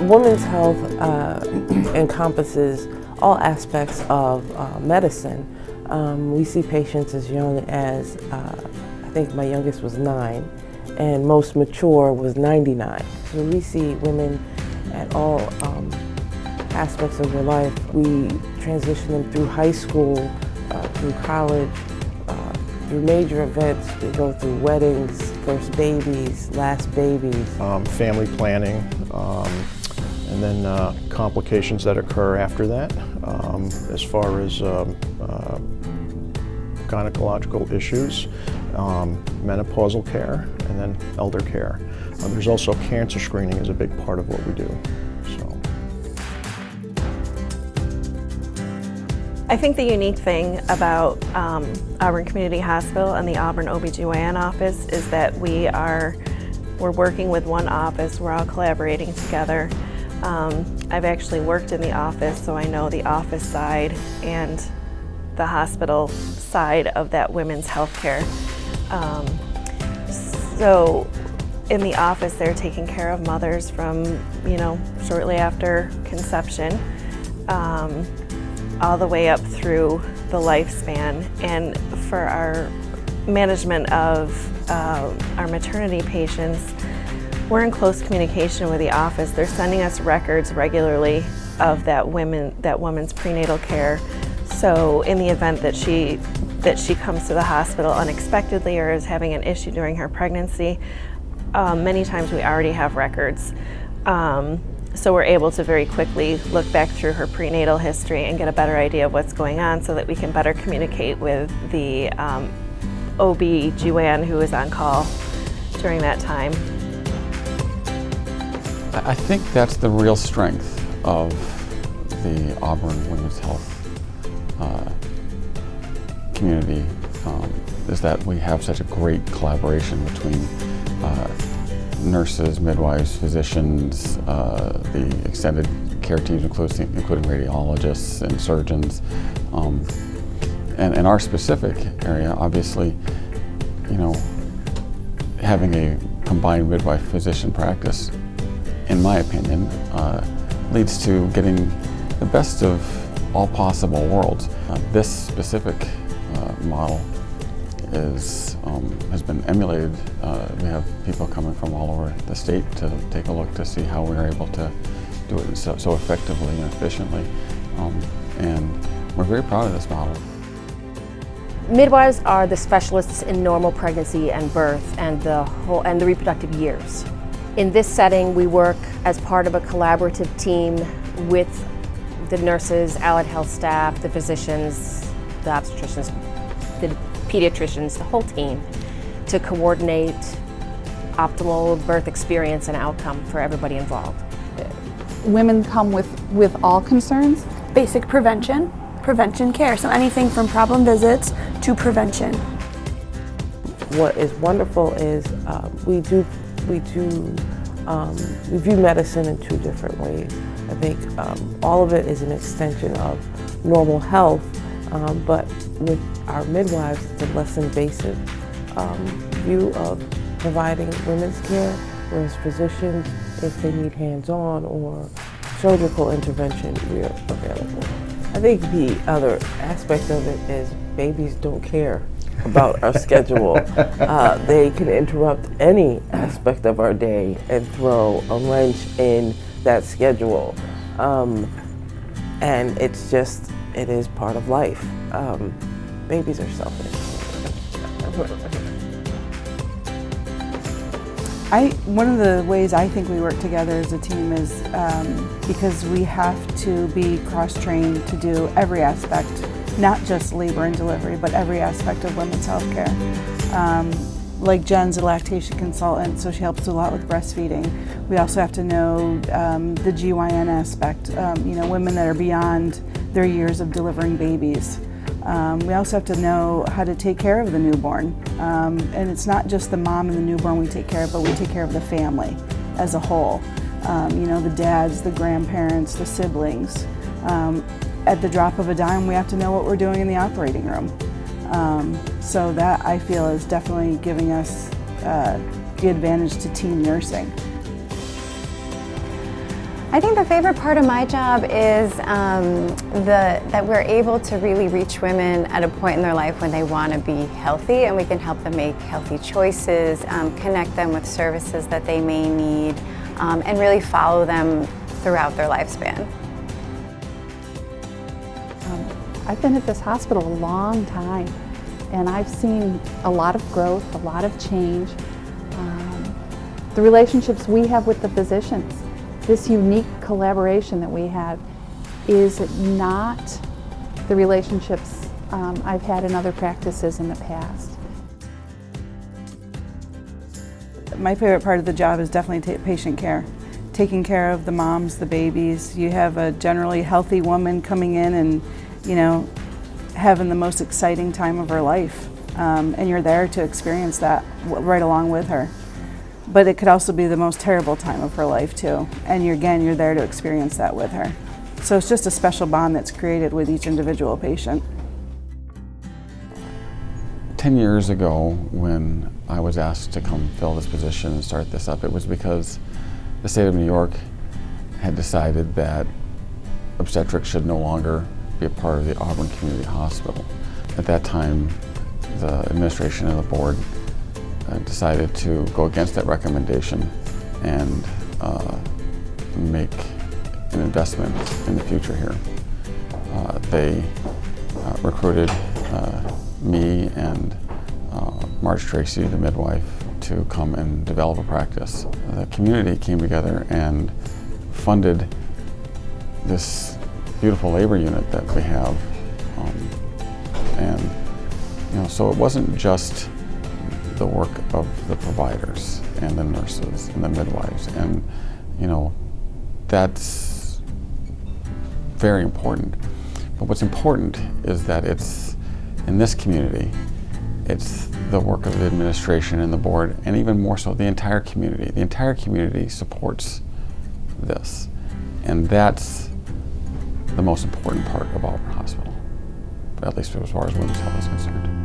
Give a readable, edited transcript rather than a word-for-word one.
Women's health encompasses all aspects of medicine. We see patients as young as, I think my youngest was 9, and most mature was 99. So we see women at all aspects of their life. We transition them through high school, through college, through major events. We go through weddings, first babies, last babies. Family planning, and then complications that occur after that, as far as gynecological issues, menopausal care, and then elder care. There's also cancer screening is a big part of what we do. I think the unique thing about Auburn Community Hospital and the Auburn OBGYN office is that we're working with one office. We're all collaborating together. I've actually worked in the office, so I know the office side and the hospital side of that women's health care. So in the office, they're taking care of mothers from, shortly after conception, all the way up through the lifespan. And for our management of our maternity patients, we're in close communication with the office. They're sending us records regularly of that woman's prenatal care. So in the event that she comes to the hospital unexpectedly or is having an issue during her pregnancy, many times we already have records. So we're able to very quickly look back through her prenatal history and get a better idea of what's going on so that we can better communicate with the OB-GYN who is on call during that time. I think that's the real strength of the Auburn Women's Health community, is that we have such a great collaboration between nurses, midwives, physicians, the extended care teams, including radiologists and surgeons. And in our specific area, obviously, having a combined midwife-physician practice, in my opinion, leads to getting the best of all possible worlds. This specific model has been emulated. We have people coming from all over the state to take a look to see how we're able to do it so effectively and efficiently. And we're very proud of this model. Midwives are the specialists in normal pregnancy and birth and the reproductive years. In this setting, we work as part of a collaborative team with the nurses, allied health staff, the physicians, the obstetricians, the pediatricians, the whole team, to coordinate optimal birth experience and outcome for everybody involved. Women come with all concerns. Basic prevention care, so anything from problem visits to prevention. What is wonderful is we view medicine in 2 different ways. I think all of it is an extension of normal health, but with our midwives, it's a less invasive view of providing women's care, whereas physicians, if they need hands-on or surgical intervention, we are available. I think the other aspect of it is babies don't care about our schedule. They can interrupt any aspect of our day and throw a wrench in that schedule. And it is part of life. Babies are selfish. One of the ways I think we work together as a team is because we have to be cross-trained to do every aspect, not just labor and delivery, but every aspect of women's health care. Like Jen's a lactation consultant, so she helps a lot with breastfeeding. We also have to know the GYN aspect, women that are beyond their years of delivering babies. We also have to know how to take care of the newborn. And it's not just the mom and the newborn we take care of, but we take care of the family as a whole. The dads, the grandparents, the siblings. At the drop of a dime, we have to know what we're doing in the operating room. So that, I feel, is definitely giving us the advantage to team nursing. I think the favorite part of my job is that we're able to really reach women at a point in their life when they want to be healthy, and we can help them make healthy choices, connect them with services that they may need, and really follow them throughout their lifespan. I've been at this hospital a long time, and I've seen a lot of growth, a lot of change. The relationships we have with the physicians, this unique collaboration that we have, is not the relationships I've had in other practices in the past. My favorite part of the job is definitely patient care. Taking care of the moms, the babies. You have a generally healthy woman coming in and, you know, having the most exciting time of her life. And you're there to experience that right along with her. But it could also be the most terrible time of her life too. And you're there to experience that with her. So it's just a special bond that's created with each individual patient. 10 years ago, when I was asked to come fill this position and start this up, it was because the state of New York had decided that obstetrics should no longer be a part of the Auburn Community Hospital. At that time, the administration and the board decided to go against that recommendation and make an investment in the future here. They recruited me and Marge Tracy, the midwife, to come and develop a practice. The community came together and funded this beautiful labor unit that we have. And you know, so it wasn't just the work of the providers and the nurses and the midwives, and you know, that's very important. But what's important is that it's in this community, it's the work of the administration and the board, and even more so the entire community. The entire community supports this, and that's the most important part of Auburn Hospital, at least as far as women's health is concerned.